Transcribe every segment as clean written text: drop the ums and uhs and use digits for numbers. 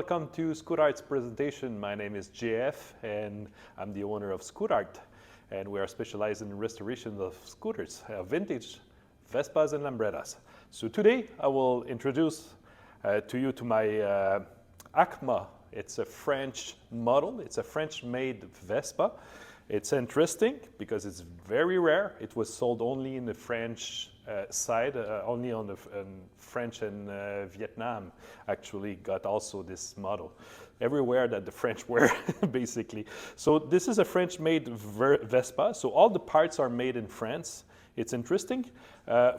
welcome to Scootart's presentation. My name is JF and I'm the owner of Scootart, and we are specialized in restoration of scooters, vintage Vespas and Lambrettas. So today I will introduce to you to my Acma. It's a French model, it's a French-made Vespa. It's interesting because it's very rare. It was sold only in the French side, only on the French and Vietnam actually got also this model. Everywhere that the French were, basically. So this is a French-made Vespa, so all the parts are made in France. It's interesting.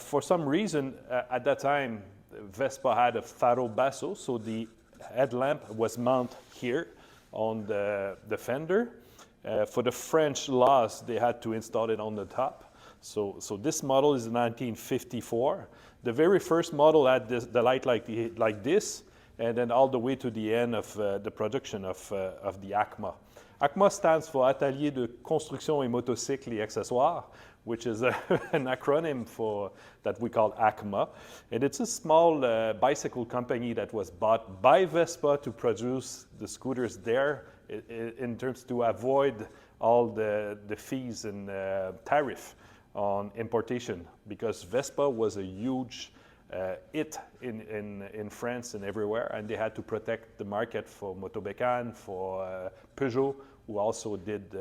For some reason, at that time, Vespa had a faro basso, so the headlamp was mounted here on the fender. For the French laws, they had to install it on the top. So this model is 1954. The very first model had the light like this, and then all the way to the end of the production of the Acma. Acma stands for Atelier de Construction et Motocycles et Accessoires, which is an acronym for that we call Acma. And it's a small bicycle company that was bought by Vespa to produce the scooters there in terms to avoid all the fees and tariff on importation, because Vespa was a huge hit in France and everywhere, and they had to protect the market for Motobécane, for Peugeot, who also did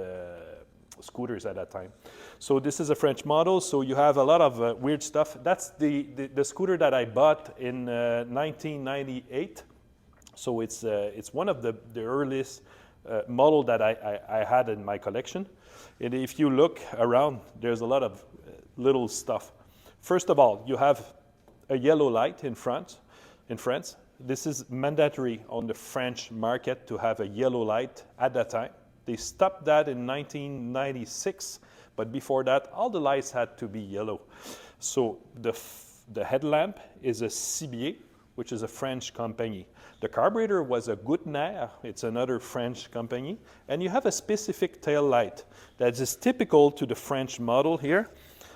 scooters at that time. So this is a French model, so you have a lot of weird stuff. That's the scooter that I bought in 1998. So it's one of the earliest model that I had in my collection. And if you look around, there's a lot of little stuff. First of all, you have a yellow light in front. In France, this is mandatory on the French market to have a yellow light at that time. They stopped that in 1996, but before that, all the lights had to be yellow. So the headlamp is a Cibier, which is a French company. The carburetor was a Goutner, it's another French company, and you have a specific tail light that is typical to the French model here.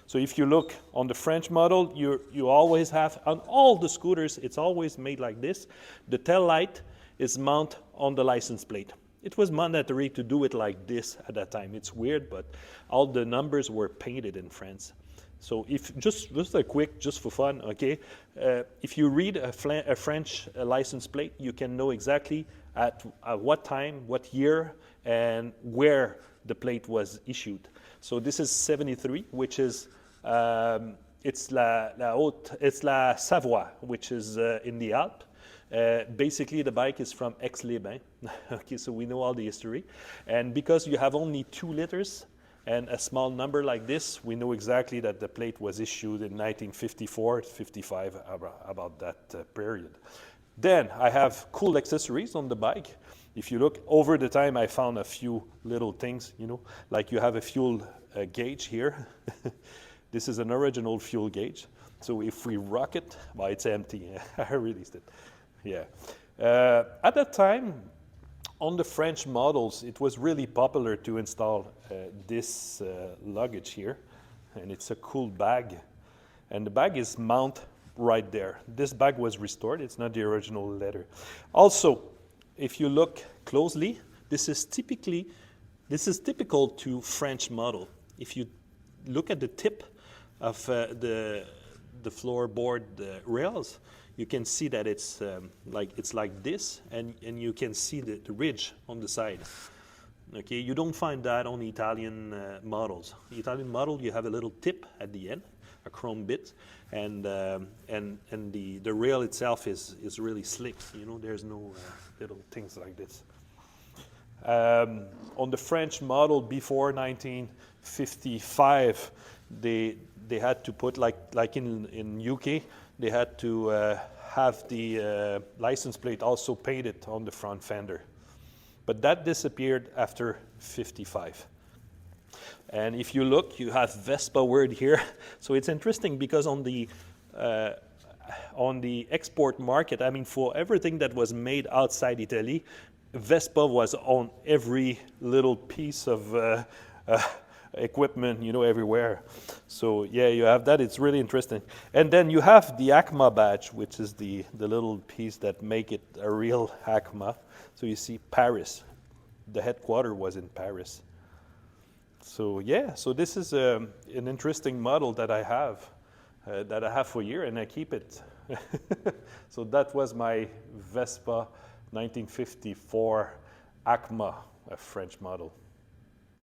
So if you look on the French model, you always have, on all the scooters, it's always made like this. The tail light is mounted on the license plate. It was mandatory to do it like this at that time. It's weird, but all the numbers were painted in France. So if just a quick, just for fun, okay, if you read a French license plate, you can know exactly at what time, what year, and where the plate was issued. So this is 73, which is it's la Savoie, which is in the Alps. Basically, the bike is from Aix-les-Bains. Okay, so we know all the history, and because you have only 2 liters. And a small number like this, we know exactly that the plate was issued in 1954, 55, about that period. Then I have cool accessories on the bike. If you look over the time, I found a few little things, you know, like you have a fuel gauge here. This is an original fuel gauge. So if we rock it, well, it's empty. I released it. Yeah. At that time, on the French models, it was really popular to install this luggage here, and it's a cool bag, and the bag is mounted right there. This bag was restored, it's not the original leather. Also, if you look closely, this is typical to French model. If you look at the tip of the floorboard rails, you can see that it's like this, and you can see the ridge on the side. Okay, you don't find that on the Italian models. The Italian model, you have a little tip at the end, a chrome bit, and the rail itself is really slick. You know, there's no little things like this. On the French model before 1955, they had to put like in UK. They had to have the license plate also painted on the front fender. But that disappeared after 55. And if you look, you have Vespa word here. So it's interesting because on the export market, I mean, for everything that was made outside Italy, Vespa was on every little piece of equipment, you know, everywhere. So yeah, you have that. It's really interesting. And then you have the Acma badge, which is the little piece that make it a real Acma. So you see Paris. The headquarters was in Paris. So yeah, so this is an interesting model that I have for a year, and I keep it. So that was my Vespa 1954 Acma, a French model.